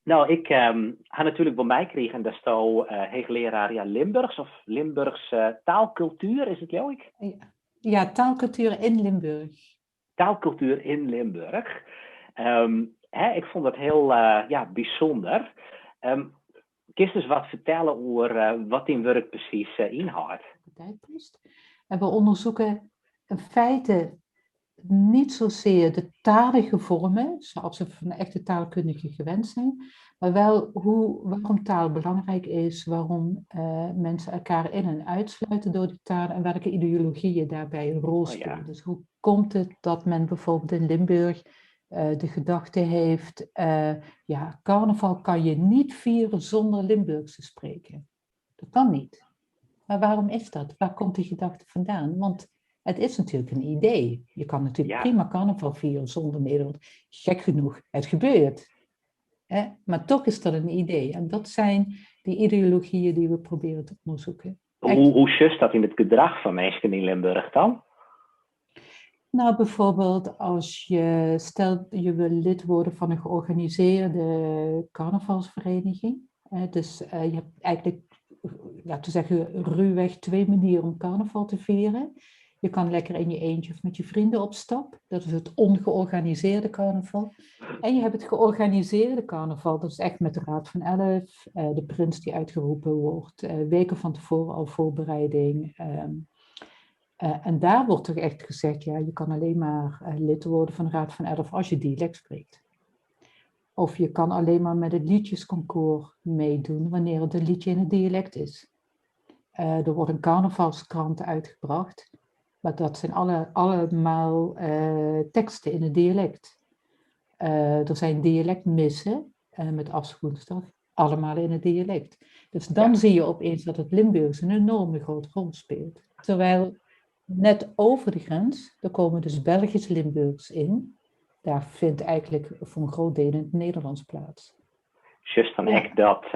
Nou, ik had natuurlijk bij mij gekregen dat is hoogleraar Limburgs of Limburgs taalcultuur, is het jou? Ja, ja, taalcultuur in Limburg. Taalcultuur in Limburg. Ik vond dat heel bijzonder. Kun je eens wat vertellen over wat die werk precies inhoudt? En we onderzoeken in feite niet zozeer de talige vormen, zoals we van echte taalkundigen gewend zijn, maar wel waarom taal belangrijk is, waarom mensen elkaar in- en uitsluiten door die taal en welke ideologieën daarbij een rol spelen. Dus hoe komt het dat men bijvoorbeeld in Limburg de gedachte heeft, carnaval kan je niet vieren zonder Limburgs te spreken. Dat kan niet. Maar waarom is dat? Waar komt die gedachte vandaan? Want het is natuurlijk een idee. Je kan natuurlijk prima carnaval vieren zonder Nederland. Gek genoeg, het gebeurt. Maar toch is dat een idee. En dat zijn die ideologieën die we proberen te onderzoeken. Hoe just dat in het gedrag van mensen in Limburg dan? Nou, bijvoorbeeld als stel je wil lid worden van een georganiseerde carnavalsvereniging. Dus je hebt eigenlijk, laten we zeggen, ruwweg 2 manieren om carnaval te vieren. Je kan lekker in je eentje of met je vrienden op stap. Dat is het ongeorganiseerde carnaval. En je hebt het georganiseerde carnaval. Dat is echt met de Raad van Elf, de prins die uitgeroepen wordt, weken van tevoren al voorbereiding. En daar wordt toch echt gezegd, ja, je kan alleen maar lid worden van de Raad van Elf als je dialect spreekt. Of je kan alleen maar met het liedjesconcours meedoen wanneer het een liedje in het dialect is. Er wordt een carnavalskrant uitgebracht, maar dat zijn allemaal teksten in het dialect. Er zijn dialectmissen met afschoensdag, allemaal in het dialect. Dus dan zie je opeens dat het Limburgs een enorme grote rol speelt. Terwijl net over de grens, daar komen dus Belgisch Limburgs in. Daar vindt eigenlijk voor een groot deel in het Nederlands plaats. Just dan echt dat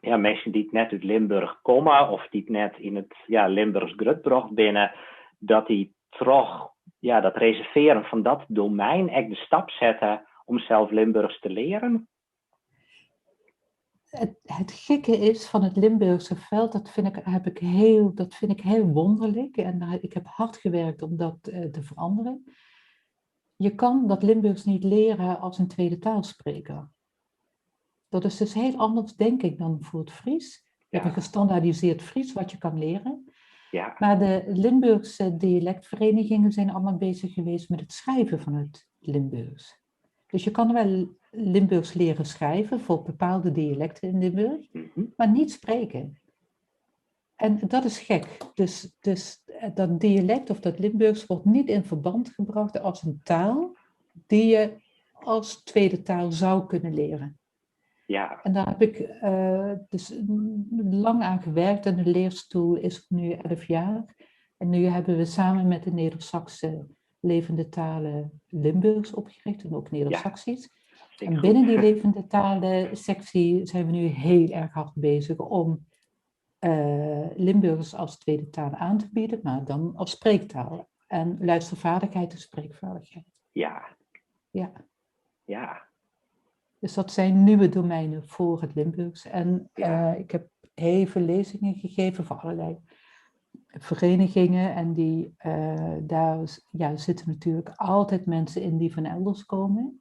mensen die net uit Limburg komen of die net in het Limburgs Grutbrocht binnen, dat die toch dat reserveren van dat domein echt de stap zetten om zelf Limburgs te leren? Het gekke is van het Limburgse veld, dat vind ik heel wonderlijk. En ik heb hard gewerkt om dat te veranderen. Je kan dat Limburgs niet leren als een tweede taalspreker. Dat is dus heel anders, denk ik, dan voor het Fries. Je hebt een gestandaardiseerd Fries wat je kan leren. Ja. Maar de Limburgse dialectverenigingen zijn allemaal bezig geweest met het schrijven van het Limburgs. Dus je kan wel Limburgs leren schrijven voor bepaalde dialecten in Limburg, maar niet spreken. En dat is gek. Dus dat dialect of dat Limburgs wordt niet in verband gebracht als een taal die je als tweede taal zou kunnen leren. Ja. En daar heb ik dus lang aan gewerkt en de leerstoel is nu 11 jaar. En nu hebben we samen met de Neder-Saxe levende talen Limburgs opgericht en ook Neder-Saxisch. En binnen die levende talen sectie zijn we nu heel erg hard bezig om Limburgs als tweede taal aan te bieden, maar dan als spreektaal. En luistervaardigheid en spreekvaardigheid. Ja. Ja. Ja. Dus dat zijn nieuwe domeinen voor het Limburgs. En ik heb heel veel lezingen gegeven voor allerlei verenigingen. En daar zitten natuurlijk altijd mensen in die van elders komen.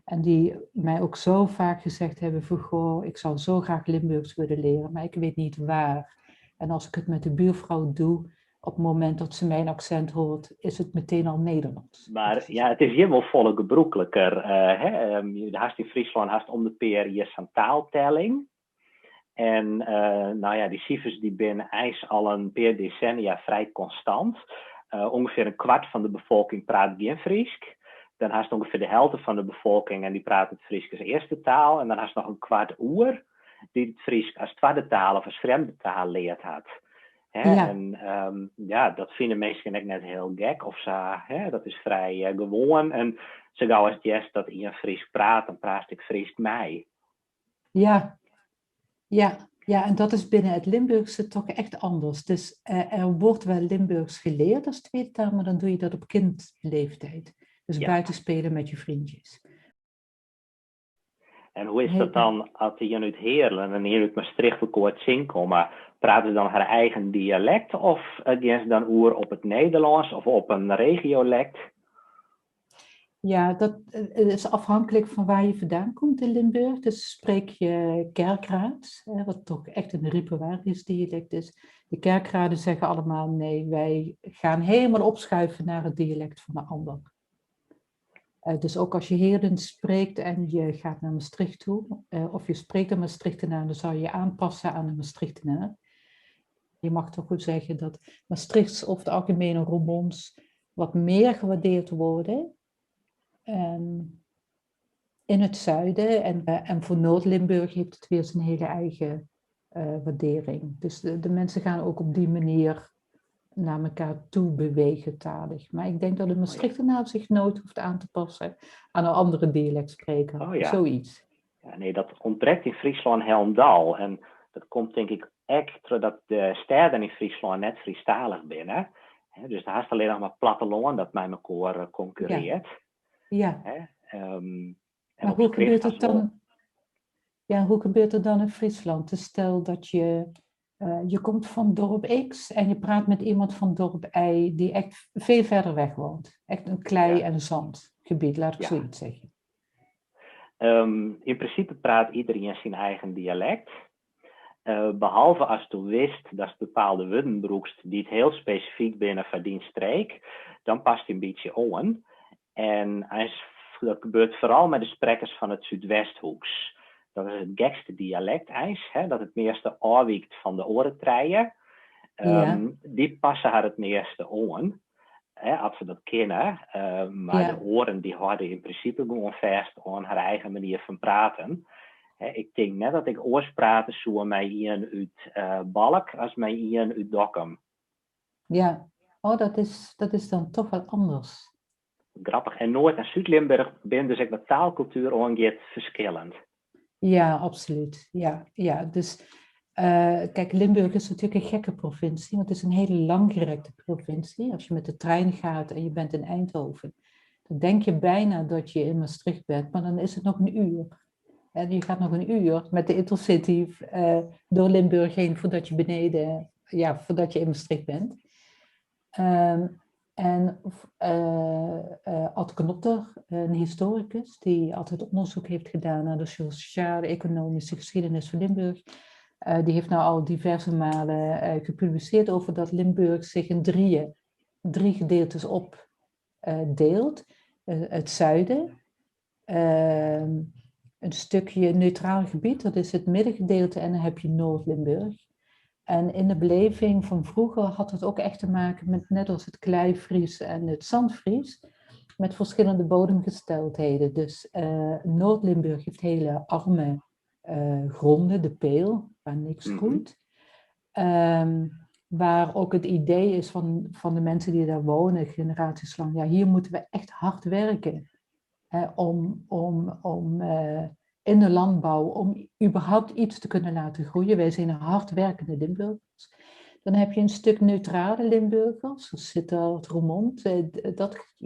En die mij ook zo vaak gezegd hebben van, goh, ik zou zo graag Limburgs willen leren, maar ik weet niet waar. En als ik het met de buurvrouw doe, op het moment dat ze mijn accent hoort, is het meteen al Nederlands. Maar ja, het is hier wel volle gebroekelijker. Je haast in Friesland haast om de per je een taaltelling. En die cijfers die binnen ijs al een paar decennia vrij constant. Ongeveer een kwart van de bevolking praat geen Friesk. Dan haast ongeveer de helft van de bevolking en die praat het Fries als eerste taal. En dan haast nog een kwart oer die het Fries als tweede taal of als vreemde taal leert had. En dat vinden mensen net heel gek. Of dat is vrij gewoon. En zo gauw als het dat in Fries praat, dan praat ik Fries mij. Ja, en dat is binnen het Limburgse toch echt anders. Dus er wordt wel Limburgs geleerd als tweede taal, maar dan doe je dat op kindleeftijd. Dus buiten spelen met je vriendjes. En hoe is dat dan als die uit Heerlen en hier uit Maastricht elkaar zien komen? Praten ze dan haar eigen dialect of gaan ze dan oer op het Nederlands of op een regiolect? Ja, dat is afhankelijk van waar je vandaan komt in Limburg. Dus spreek je Kerkraads, wat toch echt een Ripuarisch dialect is. De Kerkraden zeggen allemaal nee, wij gaan helemaal opschuiven naar het dialect van de ander. Dus ook als je Heerlen spreekt en je gaat naar Maastricht toe, of je spreekt een Maastrichtenaar, dan zou je je aanpassen aan een Maastrichtenaar. Je mag toch goed zeggen dat Maastrichts over het algemeen Roermonds wat meer gewaardeerd worden in het zuiden. En voor Noord-Limburg heeft het weer zijn hele eigen waardering. Dus de mensen gaan ook op die manier naar elkaar toe bewegen talig. Maar ik denk dat een Maastrichtenaar zich nooit hoeft aan te passen aan een andere dialectspreker. Oh ja. Zoiets. Ja, nee, dat ontbreekt in Friesland helemaal. En dat komt denk ik echt doordat de steden in Friesland net Friestalig binnen. Dus daar is alleen nog maar platteland dat met elkaar concurreert. Ja. Maar hoe gebeurt het dan? Ja, hoe gebeurt het dan in Friesland? Dus stel dat je komt van dorp X en je praat met iemand van dorp Y die echt veel verder weg woont. Echt een klei- en zandgebied, laat ik zoiets zeggen. In principe praat iedereen zijn eigen dialect. Behalve als je wist dat bepaalde woorden broekst die het heel specifiek binnen van die streek, dan past hij een beetje aan. En dat gebeurt vooral met de sprekers van het Zuidwesthoeks. Dat is het gekste dialect, dat het meeste afwijkt van de oorentreien. Die passen haar het meeste aan, als ze dat kennen. Maar de oren die houden in principe gewoon vast aan haar eigen manier van praten. Ik denk net dat ik oors praten zo met iemand uit Balk als met iemand uit Dokkum. Ja, dat is dan toch wat anders. Grappig. En Noord- en Zuid-Limburg zijn dus wat taalcultuur aangeeft verschillend. Ja, absoluut. Ja. Dus kijk, Limburg is natuurlijk een gekke provincie, want het is een hele langgerekte provincie. Als je met de trein gaat en je bent in Eindhoven, dan denk je bijna dat je in Maastricht bent, maar dan is het nog een uur. En je gaat nog een uur met de Intercity door Limburg heen voordat je in Maastricht bent. Ad Knotter, een historicus die altijd onderzoek heeft gedaan naar de sociale, economische geschiedenis van Limburg, die heeft nou al diverse malen gepubliceerd over dat Limburg zich in drie gedeeltes opdeelt. Het zuiden, een stukje neutraal gebied, dat is het middengedeelte, en dan heb je Noord-Limburg. En in de beleving van vroeger had het ook echt te maken met, net als het Kleifries en het Zandfries, met verschillende bodemgesteldheden. Dus Noord-Limburg heeft hele arme gronden, de Peel, waar niks groeit. Waar ook het idee is van de mensen die daar wonen, generaties lang, ja, hier moeten we echt hard werken. Om in de landbouw, om überhaupt iets te kunnen laten groeien. Wij zijn hardwerkende Limburgers. Dan heb je een stuk neutrale Limburgers, zoals Sittard, Roermond,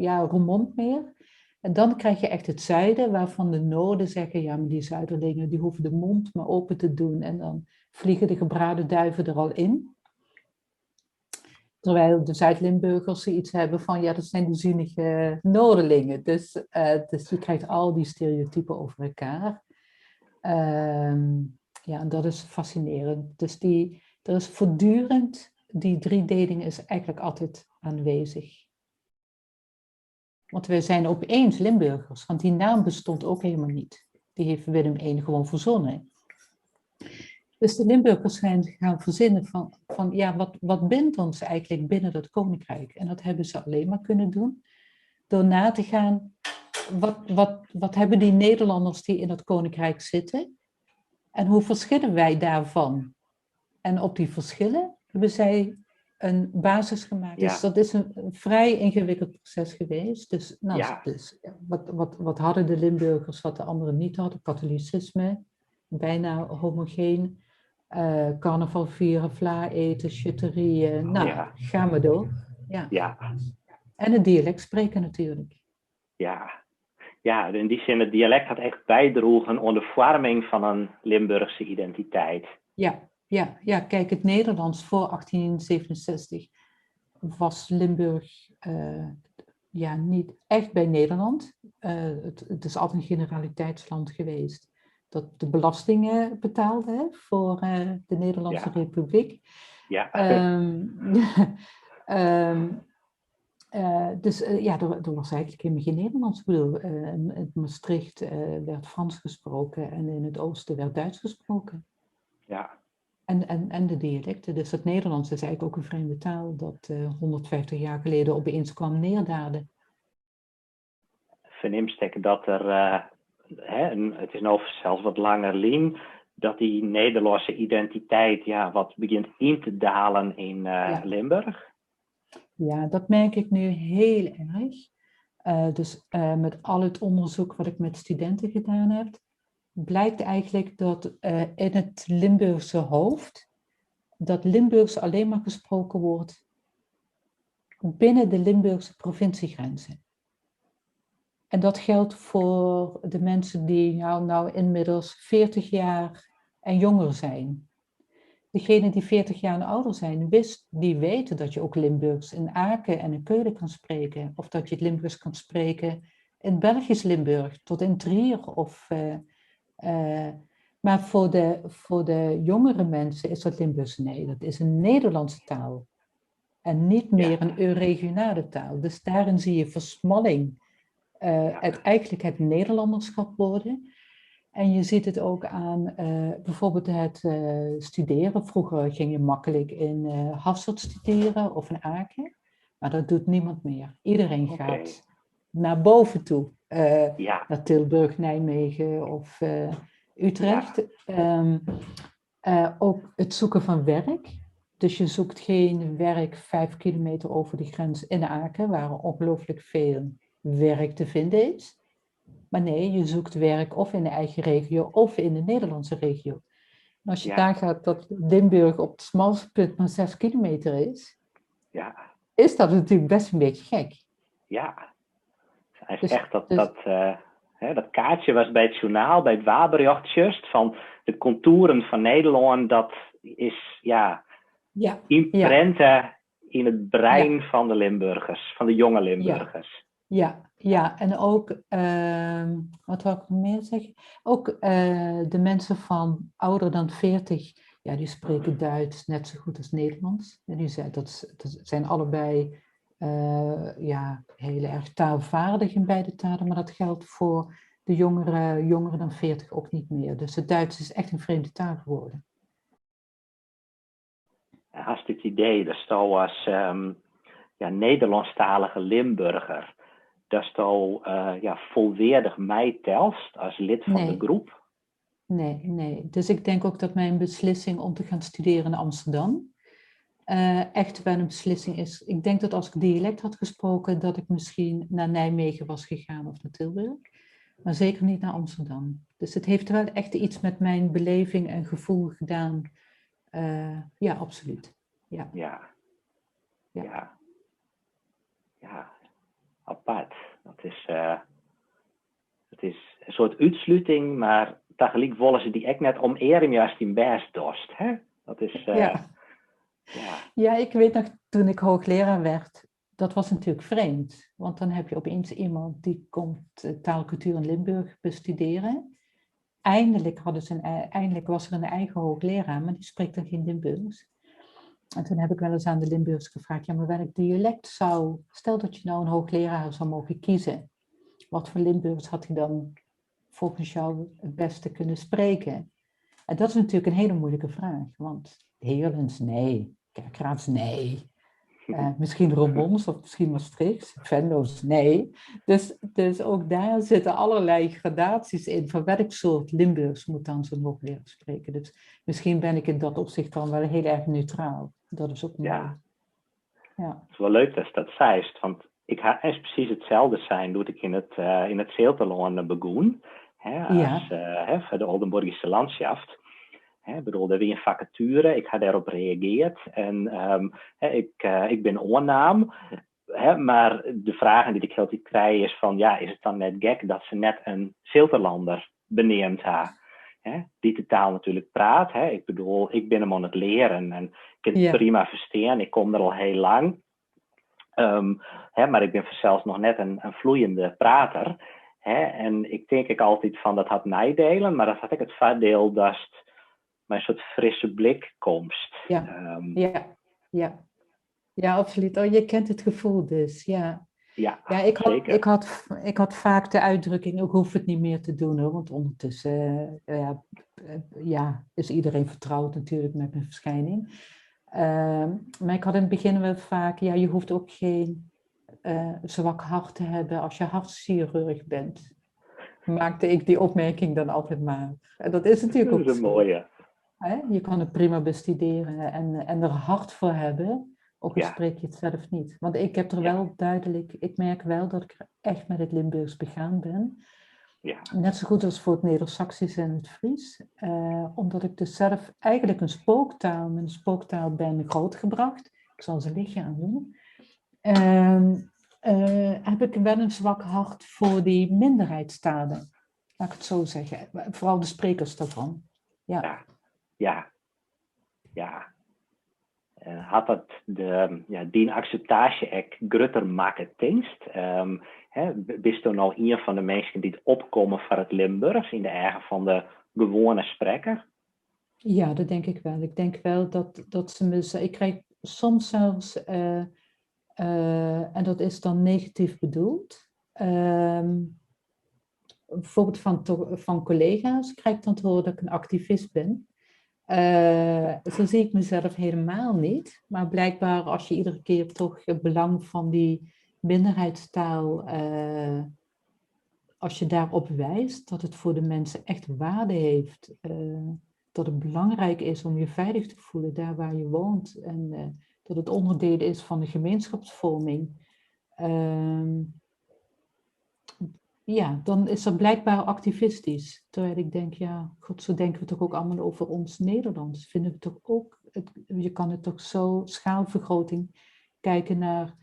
Roermond meer. En dan krijg je echt het zuiden, waarvan de noorden zeggen, ja, maar die zuiderlingen, die hoeven de mond maar open te doen. En dan vliegen de gebraden duiven er al in. Terwijl de Zuid-Limburgers iets hebben van, ja, dat zijn de zinnige noorderlingen. Dus je krijgt al die stereotypen over elkaar. En dat is fascinerend. Dus er is voortdurend, die driedeling is eigenlijk altijd aanwezig. Want wij zijn opeens Limburgers, want die naam bestond ook helemaal niet. Die heeft Willem I gewoon verzonnen. Dus de Limburgers zijn gaan verzinnen van ja, wat bindt ons eigenlijk binnen dat koninkrijk? En dat hebben ze alleen maar kunnen doen door na te gaan, wat hebben die Nederlanders die in dat koninkrijk zitten? En hoe verschillen wij daarvan? En op die verschillen hebben zij een basis gemaakt. Ja. Dus dat is een vrij ingewikkeld proces geweest. Dus, wat hadden de Limburgers wat de anderen niet hadden? Katholicisme, bijna homogeen. Carnaval vieren, vla eten, chutterieën. Gaan we door. Ja. En het dialect spreken natuurlijk. Ja. ja, in die zin, het dialect had echt bijdragen aan de vorming van een Limburgse identiteit. Ja, kijk, het Nederlands voor 1867 was Limburg ja, niet echt bij Nederland. Het is altijd een generaliteitsland geweest dat de belastingen betaalde voor de Nederlandse Ja. Republiek. Ja. Ehm, dus ja, er was eigenlijk helemaal geen Nederlands. Ik bedoel, in Maastricht werd Frans gesproken en in het oosten werd Duits gesproken. Ja. En de dialecten. Dus het Nederlands is eigenlijk ook een vreemde taal dat 150 jaar geleden opeens kwam neerdalen. Verneemst dat er, het is nou zelfs wat langer lien, dat die Nederlandse identiteit ja, wat begint in te dalen in Limburg. Ja, dat merk ik nu heel erg. Dus met al het onderzoek wat ik met studenten gedaan heb, blijkt eigenlijk dat in het Limburgse hoofd, dat Limburgs alleen maar gesproken wordt binnen de Limburgse provinciegrenzen. En dat geldt voor de mensen die nou inmiddels 40 jaar en jonger zijn. Degenen die 40 jaar en ouder zijn, die weten dat je ook Limburgs in Aken en in Keulen kan spreken. Of dat je het Limburgs kan spreken in Belgisch Limburg, tot in Trier. Maar voor de jongere mensen is dat Limburgs, nee, dat is een Nederlandse taal. En niet meer een euregionale taal. Dus daarin zie je versmalling. Eigenlijk het Nederlanderschap worden. En je ziet het ook aan bijvoorbeeld het studeren. Vroeger ging je makkelijk in Hasselt studeren of in Aken. Maar dat doet niemand meer. Iedereen gaat naar boven toe. Naar Tilburg, Nijmegen of Utrecht. Ook het zoeken van werk. Dus je zoekt geen werk 5 kilometer over de grens in Aken, waar ongelooflijk veel werk te vinden is. Maar nee, je zoekt werk of in de eigen regio of in de Nederlandse regio. En als je daar gaat dat Limburg op het smalste punt maar 6 kilometer is dat natuurlijk best een beetje gek. Ja, het is echt dat kaartje was bij het journaal, bij het Waberjocht just, van de contouren van Nederland, dat is imprenten in het brein van de Limburgers, van de jonge Limburgers. Ja, en ook, wat wil ik nog meer zeggen? Ook de mensen van ouder dan 40, ja, die spreken Duits net zo goed als Nederlands. En dat zijn allebei heel erg taalvaardig in beide talen, maar dat geldt voor de jongeren dan 40 ook niet meer. Dus het Duits is echt een vreemde taal geworden. Hast het idee dat je als Nederlandstalige Limburger, dat je volwaardig mij telst als lid van de groep? Nee. Dus ik denk ook dat mijn beslissing om te gaan studeren in Amsterdam echt wel een beslissing is. Ik denk dat als ik dialect had gesproken, dat ik misschien naar Nijmegen was gegaan of naar Tilburg. Maar zeker niet naar Amsterdam. Dus het heeft wel echt iets met mijn beleving en gevoel gedaan. Ja, absoluut. Ja, apart. Het is een soort uitsluiting, maar tegelijk willen ze die echt net omeren juist in best dorst. Hè? Dat is... Ja, ik weet nog, toen ik hoogleraar werd, dat was natuurlijk vreemd. Want dan heb je opeens iemand die komt taalcultuur in Limburg bestuderen. Eindelijk was er een eigen hoogleraar, maar die spreekt dan geen Limburgs. En toen heb ik wel eens aan de Limburgs gevraagd, ja, maar welk dialect stel dat je nou een hoogleraar zou mogen kiezen, wat voor Limburgs had hij dan volgens jou het beste kunnen spreken? En dat is natuurlijk een hele moeilijke vraag, want Heerlens, nee. Kerkraats, nee. Misschien Roermond of misschien Maastricht. Venlo's, nee. Dus ook daar zitten allerlei gradaties in van welk soort Limburgs moet dan zo'n hoogleraar spreken. Dus misschien ben ik in dat opzicht dan wel heel erg neutraal. Dat is ook mooi. Ja. Het is wel leuk dat je dat zei, want ik ga echt precies hetzelfde zijn doe ik in het Zeelterloon begoen. Voor de Oldenburgische Landschaft. Ik bedoel, er weer een vacature, ik ga daarop reageerd en ik ben oornaam. Maar de vragen die ik heel tijd krijg is van, ja, is het dan net gek dat ze net een Zilterlander beneemt haar? Die de taal natuurlijk praat. Ik bedoel, ik ben hem aan het leren en ik kan het prima verstaan. Ik kom er al heel lang. Maar ik ben zelfs nog net een vloeiende prater. En ik denk altijd van, dat had nadelen, maar dat had ik het voordeel dat het mijn soort frisse blik komst. Ja, absoluut. Oh, je kent het gevoel dus, ja. Ja, zeker. Ik had vaak de uitdrukking, ik hoef het niet meer te doen hoor, want ondertussen is iedereen vertrouwd natuurlijk met mijn verschijning. Maar ik had in het begin wel vaak, je hoeft ook geen zwak hart te hebben als je hartchirurg bent. Maakte ik die opmerking dan altijd maar. En dat is natuurlijk ook zo. Dat is een mooie. Je kan het prima bestuderen en er hart voor hebben, ook al spreek je het zelf niet. Want ik heb er wel duidelijk, ik merk wel dat ik echt met het Limburgs begaan ben. Ja. Net zo goed als voor het Neder-Saxisch en het Fries. Omdat ik dus zelf eigenlijk met een spooktaal ben grootgebracht. Ik zal ze lichtje aan doen. Heb ik wel een zwak hart voor die minderheidstalen. Laat ik het zo zeggen. Vooral de sprekers daarvan. Ja. Had dat die acceptatie ek grutter maken dienst? Bist er nou een van de mensen die het opkomen voor het Limburgs in de eigen van de gewone spreker? Ja, dat denk ik wel. Ik denk wel dat ze me... Ik krijg soms zelfs... en dat is dan negatief bedoeld. Bijvoorbeeld van collega's krijg ik dan te horen dat ik een activist ben. Zo zie ik mezelf helemaal niet. Maar blijkbaar als je iedere keer toch het belang van die minderheidstaal, als je daarop wijst, dat het voor de mensen echt waarde heeft, dat het belangrijk is om je veilig te voelen daar waar je woont en dat het onderdeel is van de gemeenschapsvorming. Dan is dat blijkbaar activistisch. Terwijl ik denk, god, zo denken we toch ook allemaal over ons Nederlands. Vinden we toch ook, je kan het toch zo schaalvergroting kijken naar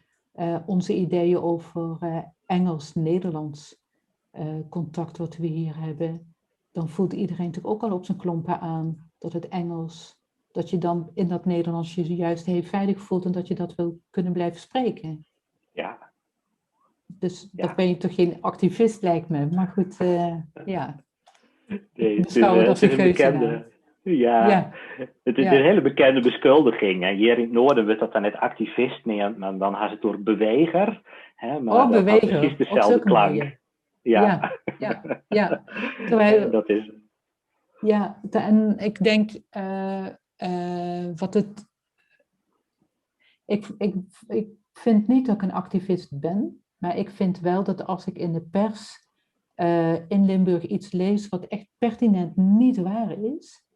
onze ideeën over Engels-Nederlands contact wat we hier hebben. Dan voelt iedereen toch ook al op zijn klompen aan dat het Engels, dat je dan in dat Nederlands je juist heel veilig voelt en dat je dat wil kunnen blijven spreken. Ja. Dus dat ben je toch geen activist, lijkt me. Maar goed, Nee, het is een bekende. Het is een hele bekende beschuldiging. Hier in het noorden wordt dat dan net activist neemt, maar dan had het door beweger. Maar beweger. Dat precies dezelfde klank. Ja. Terwijl, dat is... Ja, en ik denk ik vind niet dat ik een activist ben, maar ik vind wel dat als ik in de pers in Limburg iets lees wat echt pertinent niet waar is,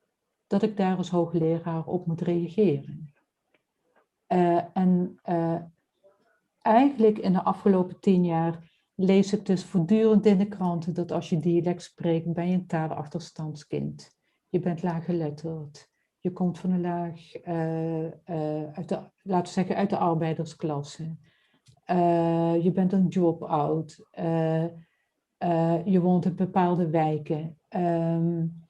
dat ik daar als hoogleraar op moet reageren. Eigenlijk in de afgelopen 10 jaar lees ik dus voortdurend in de kranten dat als je dialect spreekt, ben je een taalachterstandskind. Je bent laaggeletterd. Je komt van een laag, laten we zeggen, uit de arbeidersklasse. Je bent een job-out. Je woont in bepaalde wijken. En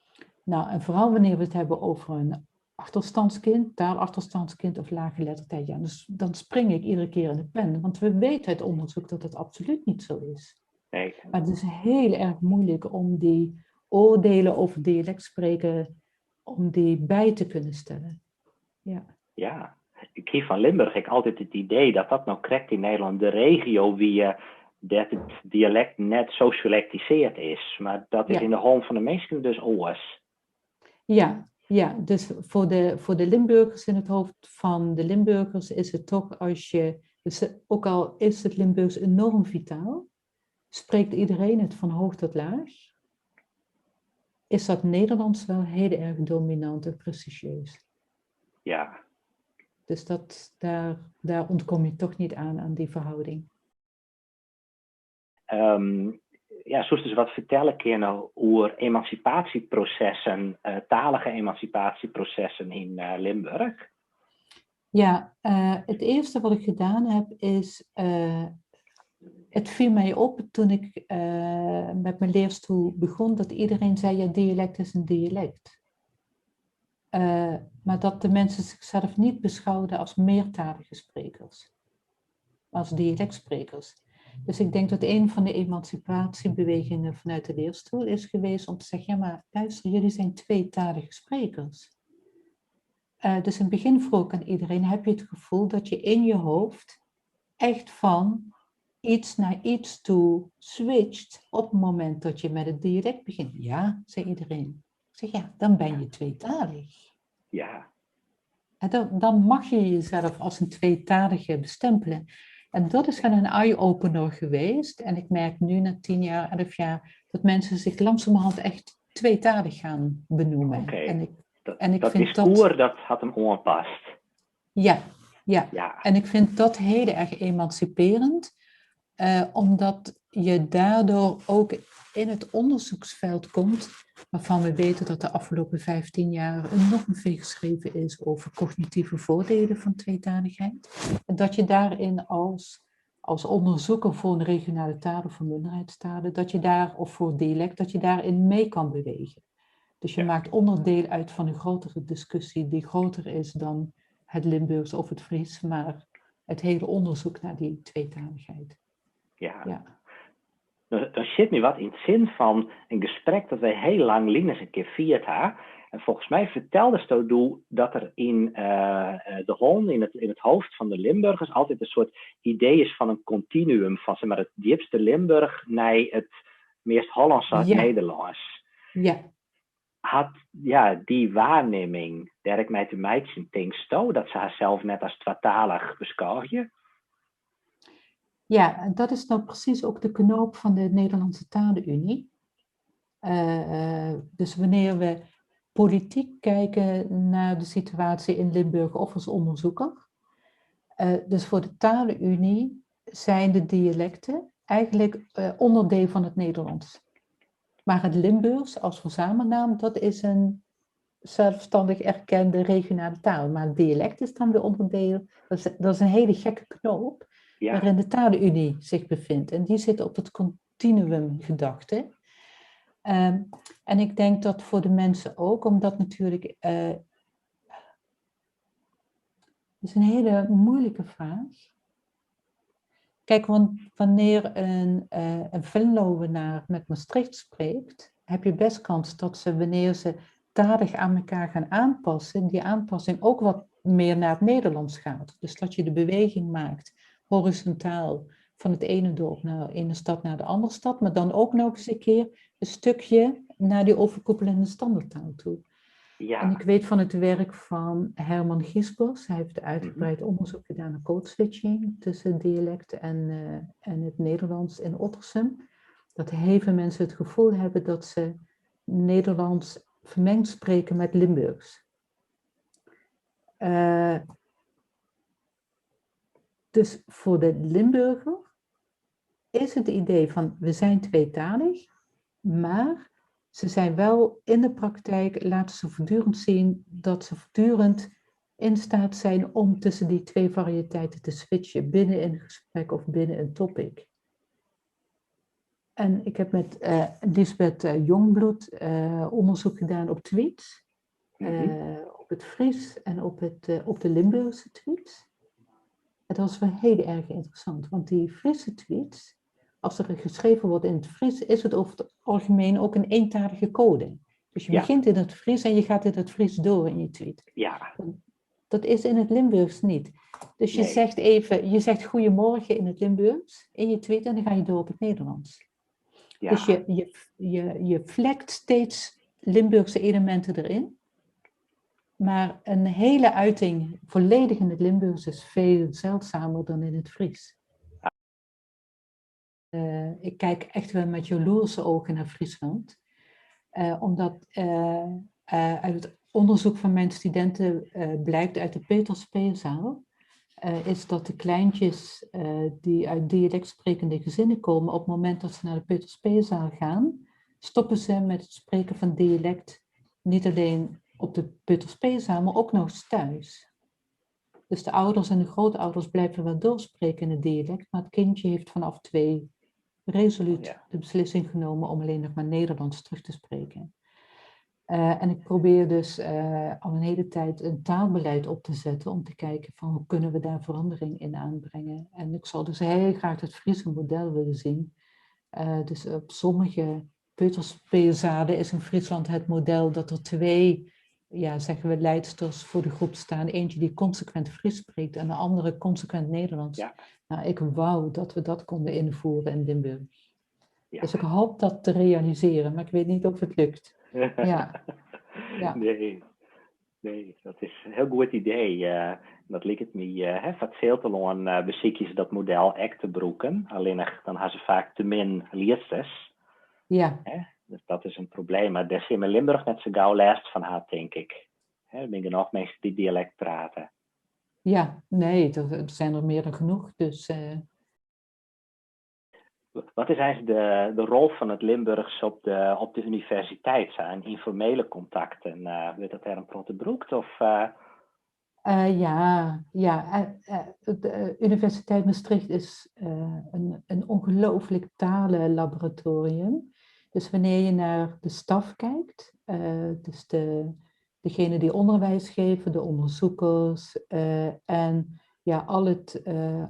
vooral wanneer we het hebben over een achterstandskind, taalachterstandskind of laaggeletterdheid, dus dan spring ik iedere keer in de pen. Want we weten uit onderzoek dat het absoluut niet zo is. Nee. Maar het is heel erg moeilijk om die oordelen over dialect spreken, om die bij te kunnen stellen. Ja, ik geef van Limburg ik altijd het idee dat dat nou correct in Nederland de regio wie dat het dialect net zo selectiseerd is. Maar dat is in de hand van de mensen dus oors. Ja, dus voor de Limburgers, in het hoofd van de Limburgers is het toch als je, dus ook al is het Limburgs enorm vitaal, spreekt iedereen het van hoog tot laag, is dat Nederlands wel heel erg dominant en prestigieus. Ja. Dus daar ontkom je toch niet aan die verhouding. Zoals dus wat vertellen kunnen over emancipatieprocessen, talige emancipatieprocessen in Limburg? Ja, het eerste wat ik gedaan heb is, het viel mij op toen ik met mijn leerstoel begon, dat iedereen zei, ja, dialect is een dialect. Maar dat de mensen zichzelf niet beschouwden als meertalige sprekers, maar als dialectsprekers. Dus ik denk dat een van de emancipatiebewegingen vanuit de leerstoel is geweest om te zeggen, ja, maar luister, jullie zijn tweetalige sprekers. Dus in het begin vroeg ik aan iedereen, heb je het gevoel dat je in je hoofd echt van iets naar iets toe switcht op het moment dat je met het dialect begint? Ja, zei iedereen. Ik zeg, ja, dan ben je tweetalig. Ja. En dan mag je jezelf als een tweetalige bestempelen. En dat is gewoon een eye-opener geweest. En ik merk nu na 10 jaar, 11 jaar, dat mensen zich langzamerhand echt tweetalig gaan benoemen. Oké. En ik Dat vind discours, dat had hem ongepast. Ja, ja. Ja. En ik vind dat heel erg emanciperend, omdat je daardoor ook in het onderzoeksveld komt, waarvan we weten dat de afgelopen 15 jaar enorm veel geschreven is over cognitieve voordelen van tweetaligheid. En dat je daarin als onderzoeker voor een regionale taal of voor minderheidstalen, dat je daar, of voor dialect, dat je daarin mee kan bewegen. Dus je maakt onderdeel uit van een grotere discussie die groter is dan het Limburgs of het Fries, maar het hele onderzoek naar die tweetaligheid. Ja. Dan zit me wat in het zin van een gesprek dat wij heel lang eens een keer vierd hebben. En volgens mij vertelde Stodoe dat er in de Hon, in het hoofd van de Limburgers, altijd een soort idee is van een continuum. Van zeg maar, het diepste Limburg naar het meest Hollandse Nederlands. Ja. Had die waarneming, daar ik mij te meidje denk, dat ze haarzelf net als tweetalig beschouwde. Ja, en dat is nou precies ook de knoop van de Nederlandse Talenunie. Dus wanneer we politiek kijken naar de situatie in Limburg of als onderzoeker. Dus voor de Talenunie zijn de dialecten eigenlijk onderdeel van het Nederlands. Maar het Limburgs als verzamelnaam, dat is een zelfstandig erkende regionale taal. Maar het dialect is dan weer onderdeel. Dat is een hele gekke knoop waarin de Talenunie zich bevindt. En die zit op het continuumgedachte. En ik denk dat voor de mensen ook, omdat natuurlijk... het is een hele moeilijke vraag. Kijk, want wanneer een Venlowenaar met Maastricht spreekt, heb je best kans dat ze, wanneer ze talig aan elkaar gaan aanpassen, die aanpassing ook wat meer naar het Nederlands gaat. Dus dat je de beweging maakt, horizontaal, van het ene dorp naar de ene stad naar de andere stad, maar dan ook nog eens een keer een stukje naar die overkoepelende standaardtaal toe. Ja. En ik weet van het werk van Herman Gisbers, hij heeft uitgebreid onderzoek gedaan naar codeswitching tussen het dialect en het Nederlands in Ottersum. Dat heel veel mensen het gevoel hebben dat ze Nederlands vermengd spreken met Limburgs. Dus voor de Limburger is het idee van we zijn tweetalig, maar ze zijn wel in de praktijk, laten ze voortdurend zien dat ze voortdurend in staat zijn om tussen die twee variëteiten te switchen binnen een gesprek of binnen een topic. En ik heb met Lisbeth Jongbloed onderzoek gedaan op tweets, op het Fries en op de Limburgse tweets. Het was wel heel erg interessant, want die Friese tweets, als er geschreven wordt in het Fries, is het over het algemeen ook een eentalige code. Dus je begint in het Fries en je gaat in het Fries door in je tweet. Ja. Dat is in het Limburgs niet. Dus je zegt goedemorgen in het Limburgs in je tweet en dan ga je door op het Nederlands. Ja. Dus je vlekt steeds Limburgse elementen erin. Maar een hele uiting volledig in het Limburgs is veel zeldzamer dan in het Fries. Ik kijk echt wel met jaloerse ogen naar Friesland. Omdat uit het onderzoek van mijn studenten blijkt uit de Peterspeelzaal, is dat de kleintjes die uit dialect sprekende gezinnen komen, op het moment dat ze naar de Peterspeelzaal gaan, stoppen ze met het spreken van dialect niet alleen op de Peterspeelzaal, maar ook nog eens thuis. Dus de ouders en de grootouders blijven wel doorspreken in het dialect, maar het kindje heeft vanaf 2 resoluut de beslissing genomen om alleen nog maar Nederlands terug te spreken. En ik probeer dus al een hele tijd een taalbeleid op te zetten om te kijken van hoe kunnen we daar verandering in aanbrengen. En ik zou dus heel graag het Friese model willen zien. Dus op sommige peuterspeelzalen is in Friesland het model dat er 2, ja, zeggen we, leidsters voor de groep staan. Eentje die consequent Fries spreekt en de andere consequent Nederlands. Ja. Nou, ik wou dat we dat konden invoeren in Limburg. Ja. Dus ik hoop dat te realiseren, maar ik weet niet of het lukt. Ja. Ja. Nee, dat is een heel goed idee. Dat lijkt het me wat veel te lang beziekjes dat model echt te broeken. Alleen dan hebben ze vaak te min leersters. Ja. Dus dat is een probleem. Maar daar zijn we in Limburg net zo gauw last van had, denk ik. Er zijn genoeg mensen die dialect praten. Ja, nee, er zijn er meer dan genoeg. Dus, Wat is eigenlijk de rol van het Limburgs op de universiteit? Zijn informele contacten? Wordt dat daar een protte broekt? Of, de Universiteit Maastricht is een ongelooflijk talenlaboratorium. Dus wanneer je naar de staf kijkt, dus degene die onderwijs geven, de onderzoekers en ja,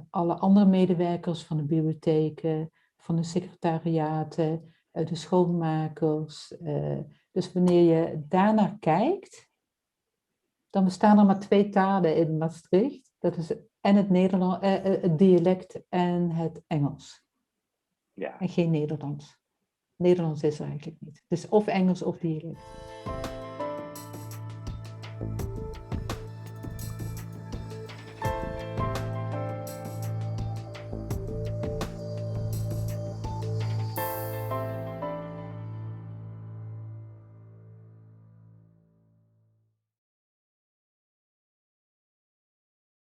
alle andere medewerkers van de bibliotheken, van de secretariaten, de schoonmakers. Dus wanneer je daarnaar kijkt, dan bestaan er maar 2 talen in Maastricht. Dat is en het dialect en het Engels. ja. En geen Nederlands. Nederlands is er eigenlijk niet. Het is of Engels of dialect.